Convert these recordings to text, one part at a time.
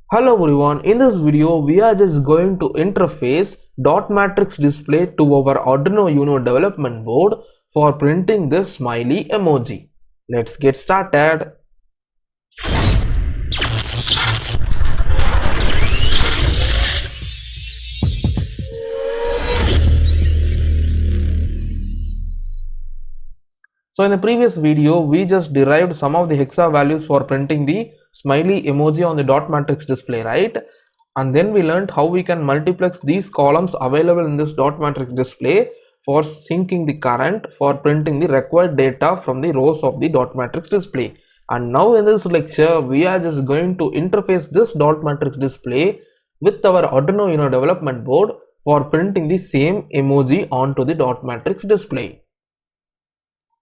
Hello everyone, in this video we are just going to interface dot matrix display to our Arduino Uno development board for printing this smiley emoji. Let's get started. So in the previous video we just derived some of the hexa values for printing the smiley emoji on the dot matrix display, right? And then we learned how we can multiplex these columns available in this dot matrix display for syncing the current for printing the required data from the rows of the dot matrix display. And now in this lecture we are just going to interface this dot matrix display with our Arduino Uno development board for printing the same emoji onto the dot matrix display.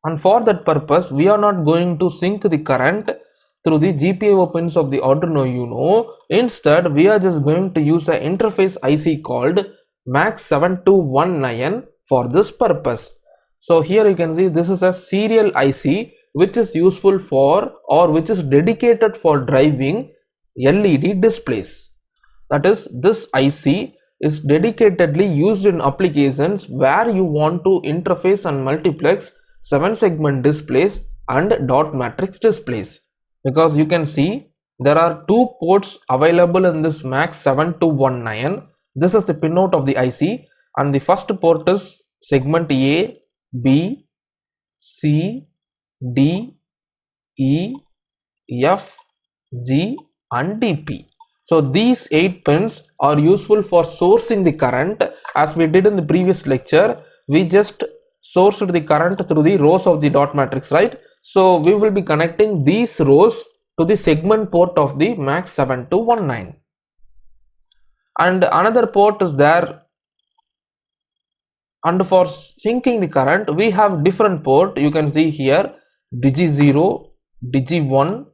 And for that purpose we are not going to sync the current through the GPIO pins of the Arduino Uno. Instead we are just going to use an interface IC called MAX7219 for this purpose. So here you can see this is a serial IC which is useful for or which is dedicated for driving LED displays. That is, this IC is dedicatedly used in applications where you want to interface and multiplex 7-segment displays and dot matrix displays, because you can see there are two ports available in this MAX7219. This is the pinout of the IC, and the first port is segment A, B, C, D, E, F, G and DP. So these 8 pins are useful for sourcing the current. As we did in the previous lecture, we just sourced the current through the rows of the dot matrix, right? So we will be connecting these rows to the segment port of the MAX7219. And another port is there, and for syncing the current we have different port. You can see here digi 0, digi 1,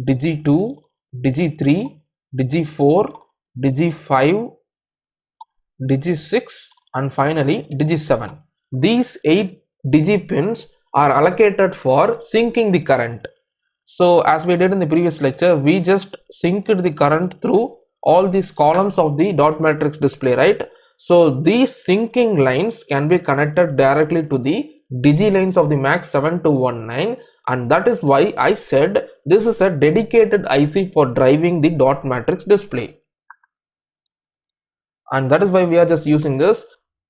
digi 2, digi 3, digi 4, digi 5, digi 6 and finally digi 7. These 8 digi pins are allocated for syncing the current. So as we did in the previous lecture, we just synced the current through all these columns of the dot matrix display, right? So these syncing lines can be connected directly to the digi lines of the MAX7219, and that is why I said this is a dedicated IC for driving the dot matrix display, and that is why we are just using this.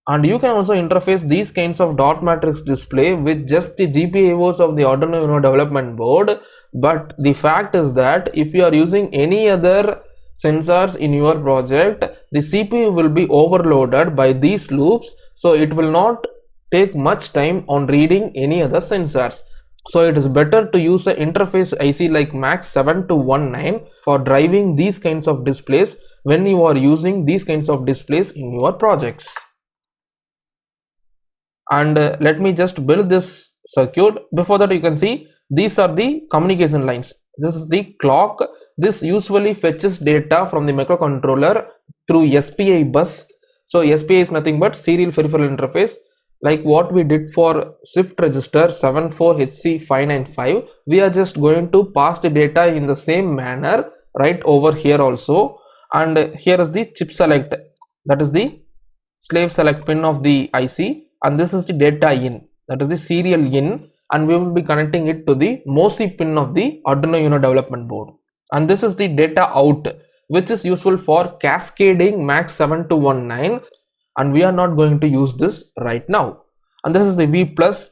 And you can also interface these kinds of dot matrix display with just the GPIOs of the Arduino Uno development board. But the fact is that if you are using any other sensors in your project, the CPU will be overloaded by these loops, so it will not take much time on reading any other sensors. So it is better to use an interface IC like MAX7219 for driving these kinds of displays when you are using these kinds of displays in your projects. And let me just build this circuit. Before that, you can see these are the communication lines. This is the clock. This usually fetches data from the microcontroller through SPI bus. So SPI is nothing but serial peripheral interface, like what we did for shift register 74HC595. We are just going to pass the data in the same manner right over here also. And here is the chip select, that is the slave select pin of the IC, and this is the data in, that is the serial in, and we will be connecting it to the MOSI pin of the Arduino Uno development board. And this is the data out, which is useful for cascading MAX7219, and we are not going to use this right now. And this is the V plus,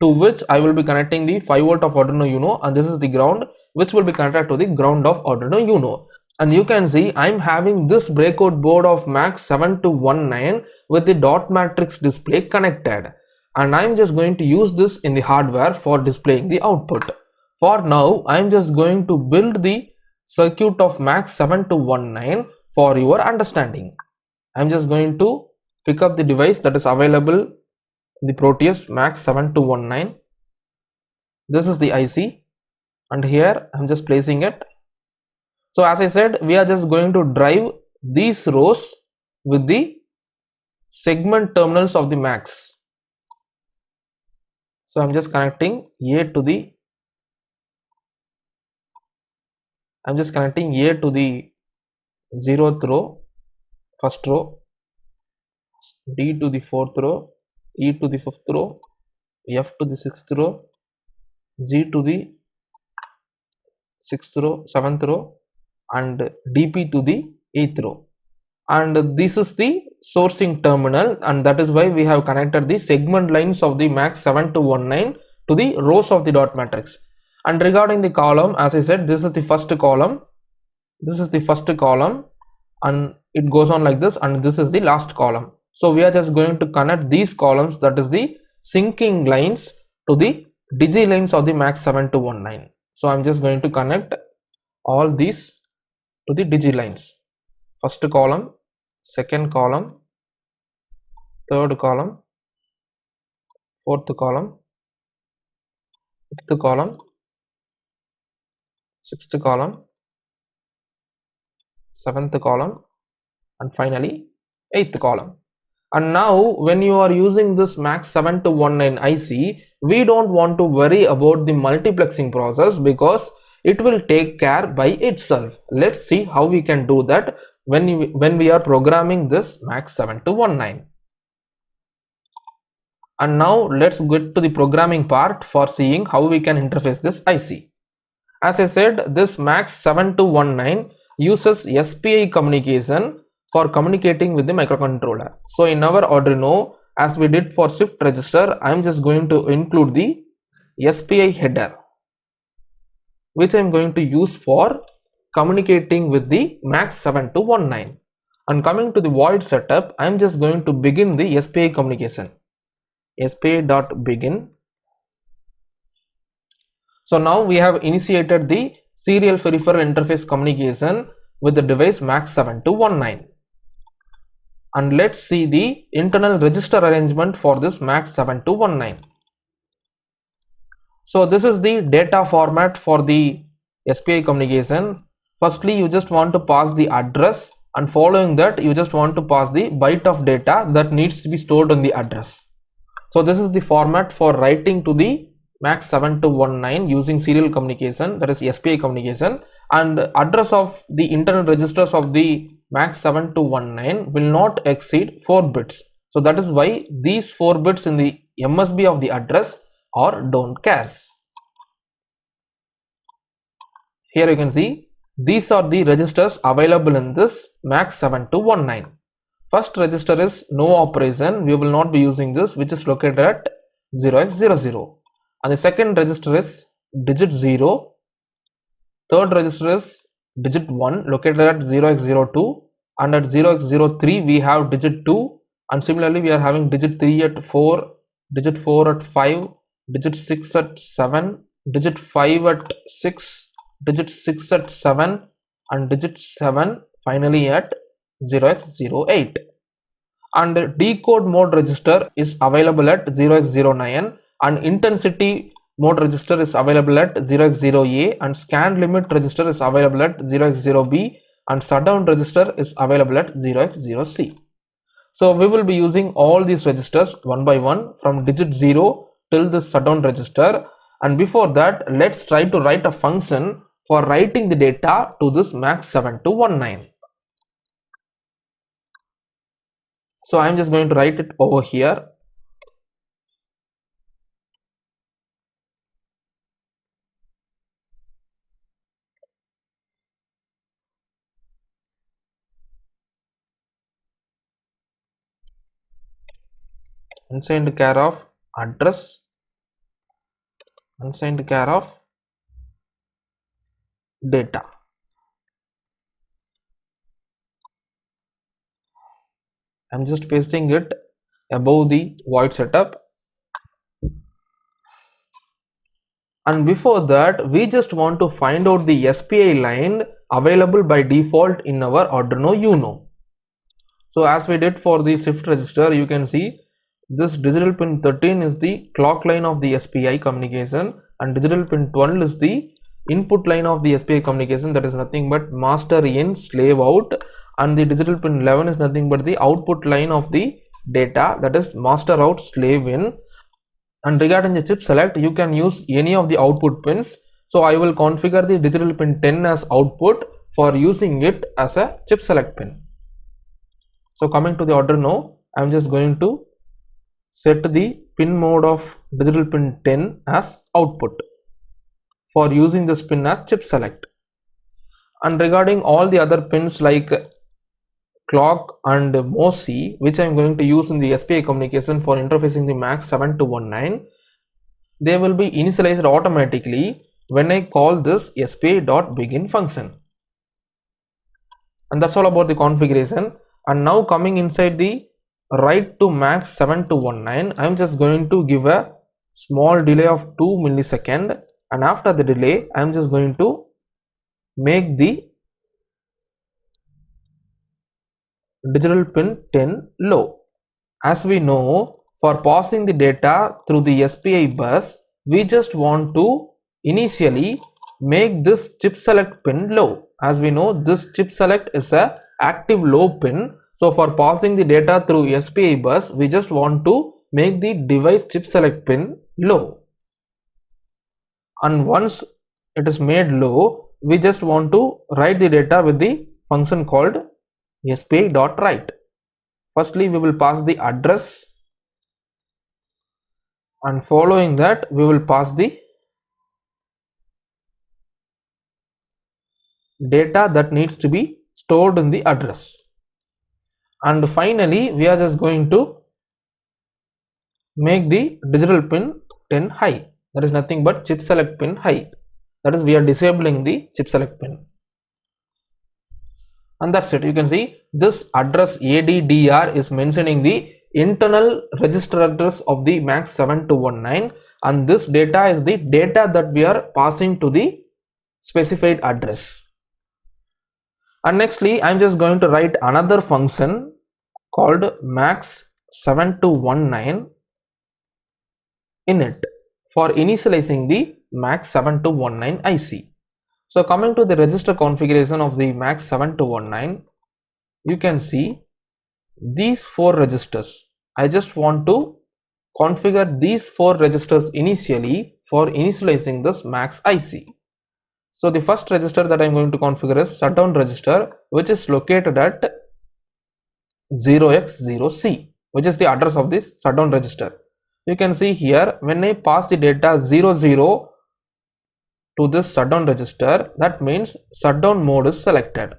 to which I will be connecting the 5 volt of Arduino Uno, and this is the ground, which will be connected to the ground of Arduino Uno. And you can see I'm having this breakout board of MAX7219 with the dot matrix display connected, and I'm just going to use this in the hardware for displaying the output. For now I'm just going to build the circuit of MAX7219 for your understanding. I'm just going to pick up the device that is available in the Proteus MAX7219. This is the IC, and here I'm just placing it. So as I said, we are just going to drive these rows with the segment terminals of the MAX. So I'm just connecting A to the I'm just connecting A to the zeroth row, first row, D to the fourth row, E to the fifth row, F to the sixth row, G to the sixth row, seventh row, and DP to the eighth row. And this is the sourcing terminal, and that is why we have connected the segment lines of the MAX7 to 19 to the rows of the dot matrix. And regarding the column, as I said, this is the first column, this is the first column, and it goes on like this, and this is the last column. So we are just going to connect these columns, that is the syncing lines, to the digi lines of the MAX7 to 19. So I'm just going to connect all these to the digi lines. First column, second column, third column, fourth column, fifth column, sixth column, seventh column, and finally eighth column. And now when you are using this MAX7 to 19 IC, we don't want to worry about the multiplexing process because it will take care by itself. Let's see how we can do that when we are programming this MAX7 to 19. And now let's get to the programming part for seeing how we can interface this IC. As I said, this MAX7 to 19 uses SPI communication for communicating with the microcontroller. So in our Arduino, as we did for shift register, I am just going to include the SPI header, which I am going to use for communicating with the MAX7 to 19. And coming to the void setup, I am just going to begin the SPI communication. SPI.begin. So now we have initiated the serial peripheral interface communication with the device MAX7 to 19. And let's see the internal register arrangement for this MAX7 to 19. So this is the data format for the SPI communication. Firstly, you just want to pass the address, and following that you just want to pass the byte of data that needs to be stored on the address. So this is the format for writing to the MAX7 to 19 using serial communication, that is SPI communication. And address of the internal registers of the MAX7 to 19 will not exceed 4 bits. So that is why these 4 bits in the MSB of the address are don't cares. Here you can see these are the registers available in this MAX7 to 19. First register is no operation, we will not be using this, which is located at 0x00. And the second register is digit 0. Third register is digit 1, located at 0x02, and at 0x03 we have digit 2, and similarly we are having digit 3 at 4, digit 4 at 5, digit 6 at 7, digit 5 at 6, digit 6 at 7, and digit 7 finally at 0x08. And decode mode register is available at 0x09, and intensity mode register is available at 0x0A, and scan limit register is available at 0x0B, and shutdown register is available at 0x0C. So we will be using all these registers one by one from digit 0 till the shutdown register. And before that, let's try to write a function for writing the data to this MAX7 to 19. So I am just going to write it over here. Unsigned care of address, unsigned care of data. I'm just pasting it above the void setup. And before that, we just want to find out the SPI line available by default in our Arduino Uno. So as we did for the shift register, you can see this digital pin 13 is the clock line of the SPI communication, and digital pin 12 is the input line of the SPI communication, that is nothing but master in, slave out, and the digital pin 11 is nothing but the output line of the data, that is master out, slave in. And regarding the chip select, you can use any of the output pins. So I will configure the digital pin 10 as output, for using it as a chip select pin. So coming to the Arduino, I am just going to set the pin mode of digital pin 10 as output for using this pin as chip select. And regarding all the other pins like clock and MOSI, which I am going to use in the SPI communication for interfacing the MAX7219, they will be initialized automatically when I call this SPI.begin function. And that's all about the configuration. And now coming inside the write to MAX7219, I am just going to give a small delay of 2 millisecond, and after the delay I am just going to make the digital pin 10 low. As we know, for passing the data through the SPI bus, we just want to initially make this chip select pin low. As we know, this chip select is a active low pin. So for passing the data through SPI bus, we just want to make the device chip select pin low. And once it is made low, we just want to write the data with the function called SPI.write. Firstly, we will pass the address, and following that we will pass the data that needs to be stored in the address. And finally, we are just going to make the digital pin 10 high. That is nothing but chip select pin high. That is, we are disabling the chip select pin. And that's it. You can see this address ADDR is mentioning the internal register address of the MAX7219, and this data is the data that we are passing to the specified address. And nextly, I am just going to write another function called MAX7219 init for initializing the MAX7219 IC. So coming to the register configuration of the MAX7219, you can see these 4 registers. I just want to configure these 4 registers initially for initializing this MAX IC. So the first register that I am going to configure is shutdown register, which is located at 0x0C, which is the address of this shutdown register. You can see here, when I pass the data 00 to this shutdown register, that means shutdown mode is selected.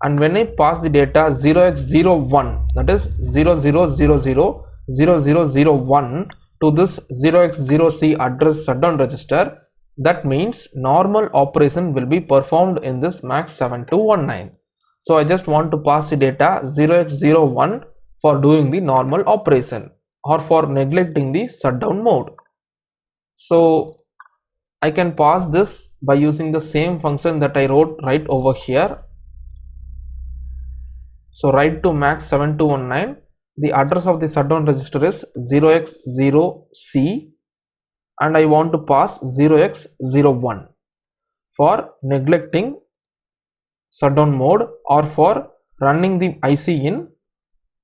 And when I pass the data 0x01, that is 00000001 to this 0x0C address shutdown register, that means normal operation will be performed in this MAX7219. So I just want to pass the data 0x01 for doing the normal operation or for neglecting the shutdown mode. So I can pass this by using the same function that I wrote right over here. So write to MAX7219, the address of the shutdown register is 0x0C, and I want to pass 0x01 for neglecting shutdown mode or for running the IC in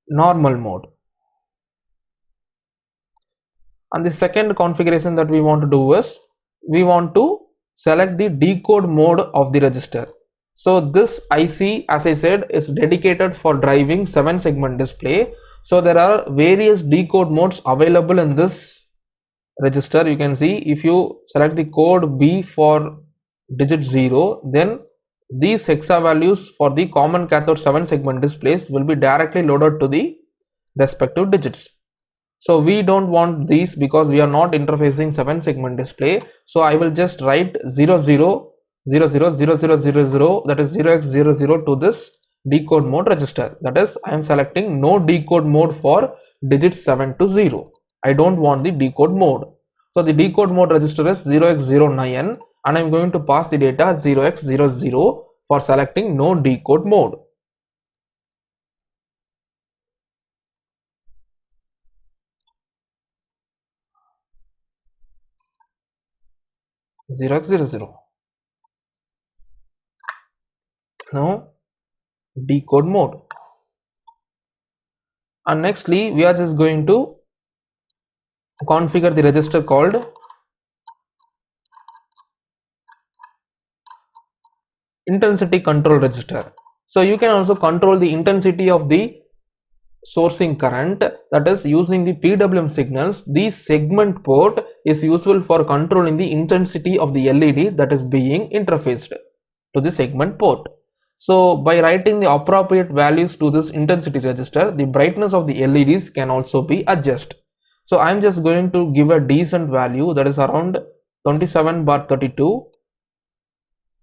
normal mode. And the second configuration that we want to do is, we want to select the decode mode of the register. So this IC, as I said, is dedicated for driving 7-segment display. So there are various decode modes available in this register. You can see, if you select the code B for digit 0, then these hexa values for the common cathode 7-segment displays will be directly loaded to the respective digits. So we don't want these because we are not interfacing 7-segment display. So I will just write 00000000, that is 0x00 to this decode mode register. That is, I am selecting no decode mode for digits 7 to 0. I don't want the decode mode. So the decode mode register is 0x09, and I am going to pass the data 0x00 for selecting no decode mode. Now decode mode. And nextly, we are just going to configure the register called intensity control register. So you can also control the intensity of the sourcing current, that is using the PWM signals. This segment port is useful for controlling the intensity of the LED that is being interfaced to the segment port. So by writing the appropriate values to this intensity register, the brightness of the LEDs can also be adjusted. So I'm just going to give a decent value, that is around 27/32,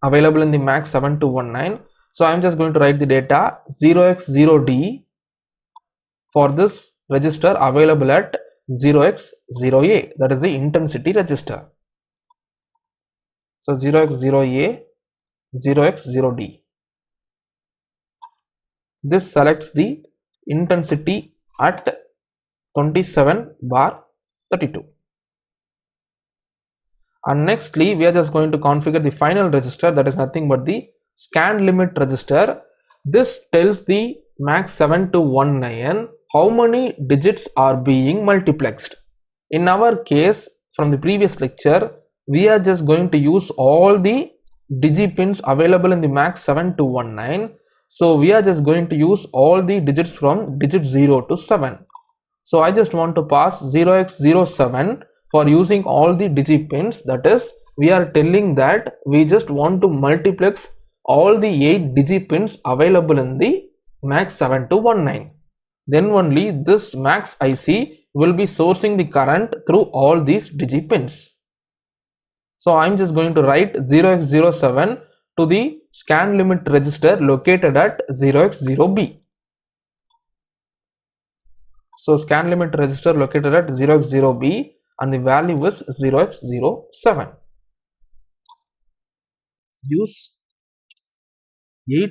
available in the MAX 7219. So I'm just going to write the data 0x0D for this register available at 0x0A, that is the intensity register. So 0x0A, 0x0D. This selects the intensity at 27/32. And nextly, we are just going to configure the final register, that is nothing but the scan limit register. This tells the MAX 7219 how many digits are being multiplexed. In our case, from the previous lecture, we are just going to use all the digipins available in the MAX 7219. So we are just going to use all the digits from digit 0 to 7. So I just want to pass 0x07 for using all the digipins. That is, we are telling that we just want to multiplex all the 8 digipins available in the MAX 7219. Then only this MAX IC will be sourcing the current through all these digipins. So I'm just going to write 0x07 to the scan limit register located at 0x0B. So scan limit register located at 0x0B and the value is 0x07. Use 8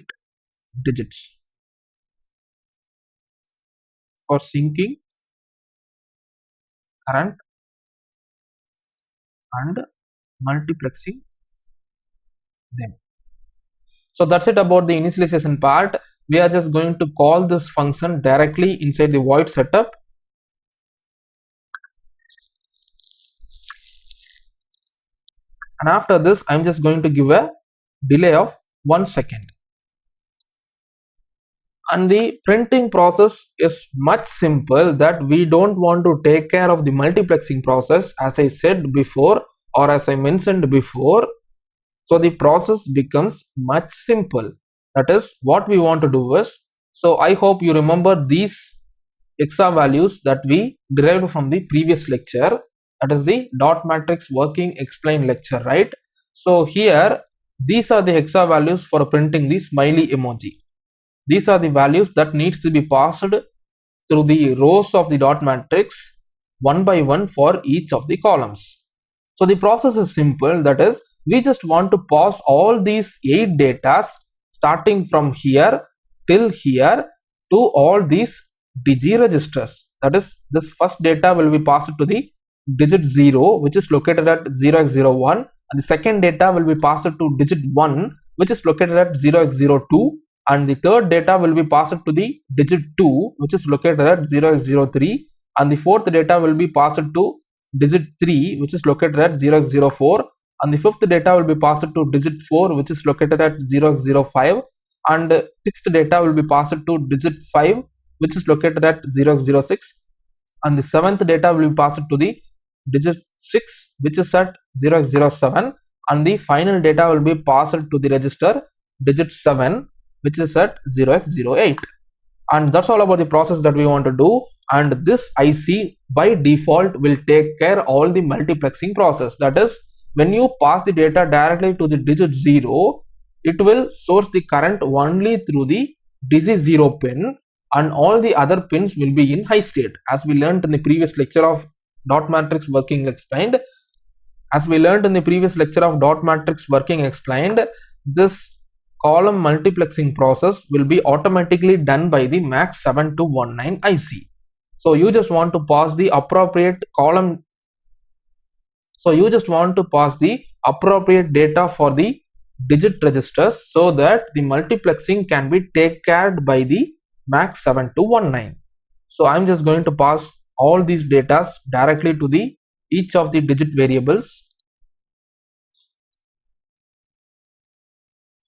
digits for syncing current and multiplexing them. So that's it about the initialization part. We are just going to call this function directly inside the void setup. And after this, I'm just going to give a delay of 1 second. And the printing process is much simple, that we don't want to take care of the multiplexing process, as I said before, or as I mentioned before. So the process becomes much simple. That is what we want to do is, so I hope you remember these hexa values that we derived from the previous lecture, that is the dot matrix working explained lecture, right? So here these are the hexa values for printing the smiley emoji. These are the values that needs to be passed through the rows of the dot matrix one by one for each of the columns. So the process is simple, that is, we just want to pass all these 8 datas starting from here till here to all these digi registers. That is, this first data will be passed to the digit 0, which is located at 0x01, and the second data will be passed to digit 1, which is located at 0x02, and the third data will be passed to the digit 2, which is located at 0x03, and the fourth data will be passed to digit 3, which is located at 0x04, and the fifth data will be passed to digit 4, which is located at 0x05, and sixth data will be passed to digit 5, which is located at 0x06, and the seventh data will be passed to the digit 6, which is at 0x07, and the final data will be passed to the register digit 7, which is at 0x08. And that's all about the process that we want to do. And this IC by default will take care all the multiplexing process. That is, when you pass the data directly to the digit 0, it will source the current only through the digi 0 pin, and all the other pins will be in high state, as we learned in the previous lecture of dot matrix working explained. This column multiplexing process will be automatically done by the MAX 7219 IC. So you just want to pass the appropriate column. So you just want to pass the appropriate data for the digit registers so that the multiplexing can be taken care by the MAX 7219. So I'm just going to pass all these data directly to the each of the digit variables.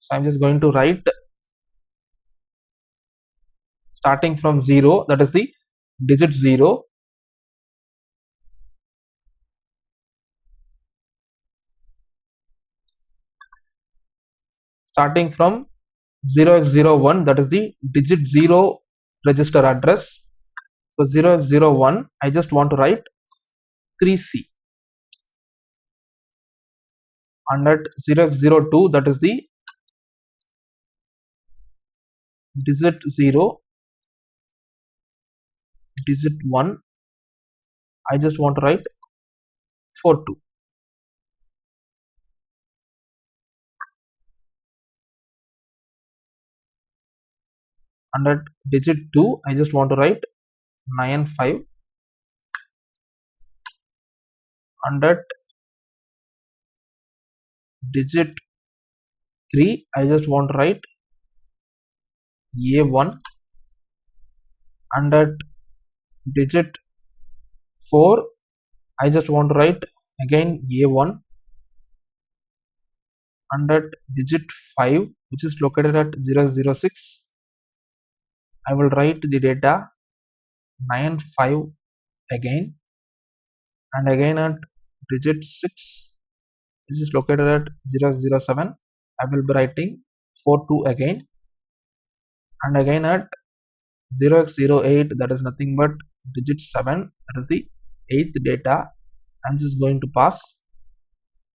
So I'm just going to write starting from 0, that is the digit 0, starting from 0x01, that is the digit 0 register address. So 0x01, I just want to write 3C, and at 0x02, that is the digit 0 digit 1, I just want to write 42, and at digit 2, I just want to write 95, and at digit 3, I just want to write A1, and at digit 4, I just want to write again A1, and at digit 5, which is located at 006, I will write the data 95 again, and again at digit 6, which is located at 007, I will be writing 42 again, and again at 0x08, that is nothing but digit 7, that is the 8th data. I'm just going to pass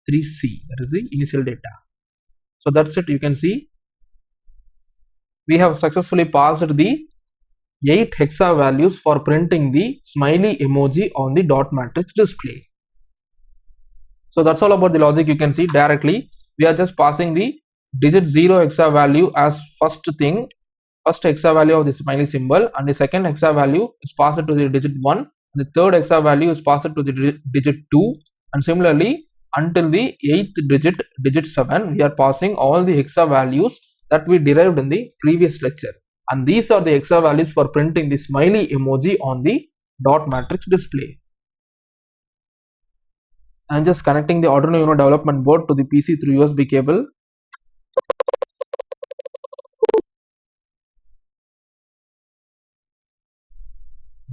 3C, that is the initial data. So that's it. You can see we have successfully passed the 8 hexa values for printing the smiley emoji on the dot matrix display. So that's all about the logic. You can see directly we are just passing the digit 0 hexa value as first thing, first hexa value of the smiley symbol, and the second hexa value is passed to the digit 1, and the third hexa value is passed to the digit 2, and similarly until the 8th digit 7, we are passing all the hexa values that we derived in the previous lecture, and these are the hexa values for printing the smiley emoji on the dot matrix display. I am just connecting the Arduino Uno development board to the PC through USB cable.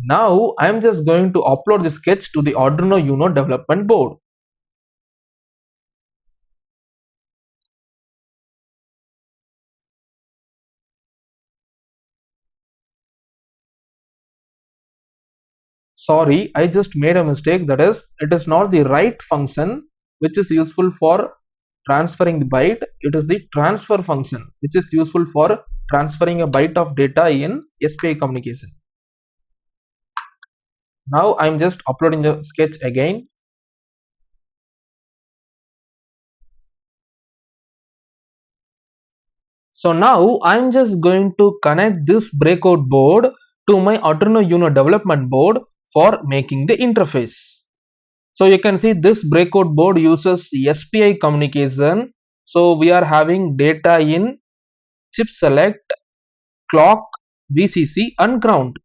Now I am just going to upload the sketch to the Arduino Uno development board. Sorry, I just made a mistake. That is, it is not the write function which is useful for transferring the byte. It is the transfer function which is useful for transferring a byte of data in SPI communication. Now I am just uploading the sketch again. So now I am just going to connect this breakout board to my Arduino Uno development board for making the interface. So you can see this breakout board uses SPI communication. So we are having data in chip select, clock, VCC and ground.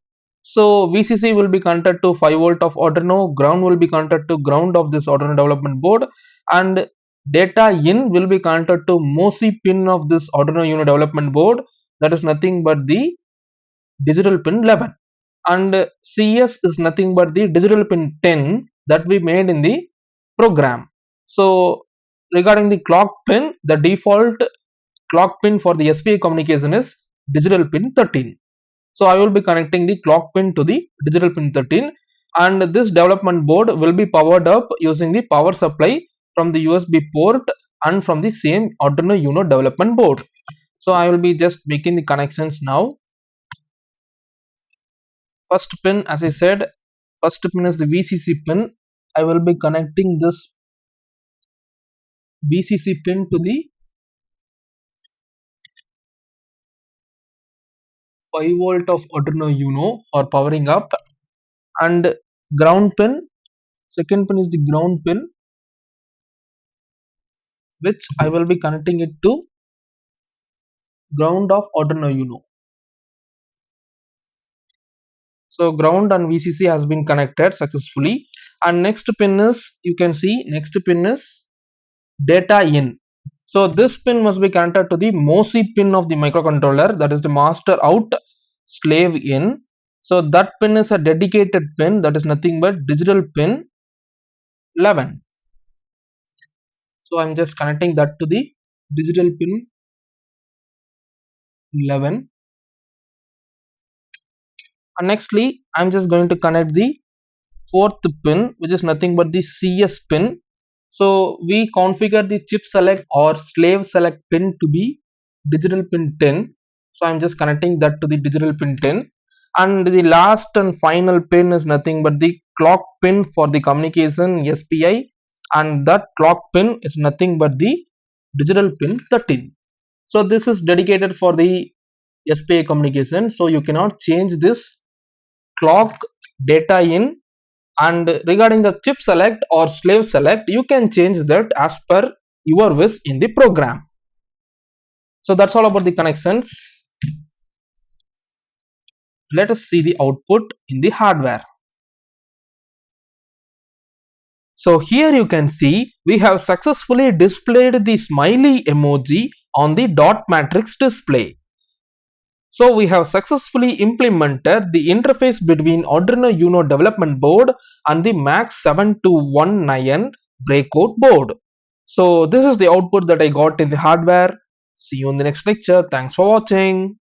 So VCC will be connected to 5 volt of Arduino, ground will be connected to ground of this Arduino development board, and data in will be connected to MOSI pin of this Arduino Uno development board, that is nothing but the digital pin 11, and CS is nothing but the digital pin 10 that we made in the program. So regarding the clock pin, the default clock pin for the SPI communication is digital pin 13. So I will be connecting the clock pin to the digital pin 13, and this development board will be powered up using the power supply from the USB port and from the same Arduino Uno development board. So I will be just making the connections now. First pin, as I said, first pin is the VCC pin. I will be connecting this VCC pin to the 5 volt of Arduino Uno for powering up, and ground pin, second pin is the ground pin, which I will be connecting it to ground of Arduino Uno. So ground and VCC has been connected successfully, and next pin is, you can see, next pin is data in. So this pin must be connected to the MOSI pin of the microcontroller, that is the master out slave in. So that pin is a dedicated pin, that is nothing but digital pin 11. So I'm just connecting that to the digital pin 11. And nextly I'm just going to connect the fourth pin, which is nothing but the CS pin. So we configure the chip select or slave select pin to be digital pin 10. So I'm just connecting that to the digital pin 10. And the last and final pin is nothing but the clock pin for the communication SPI, and that clock pin is nothing but the digital pin 13. So this is dedicated for the SPI communication, so you cannot change this clock data in. And regarding the chip select or slave select, you can change that as per your wish in the program. So that's all about the connections. Let us see the output in the hardware. So here you can see we have successfully displayed the smiley emoji on the dot matrix display. So we have successfully implemented the interface between Arduino Uno development board and the MAX7219 breakout board. So this is the output that I got in the hardware. See you in the next lecture. Thanks for watching.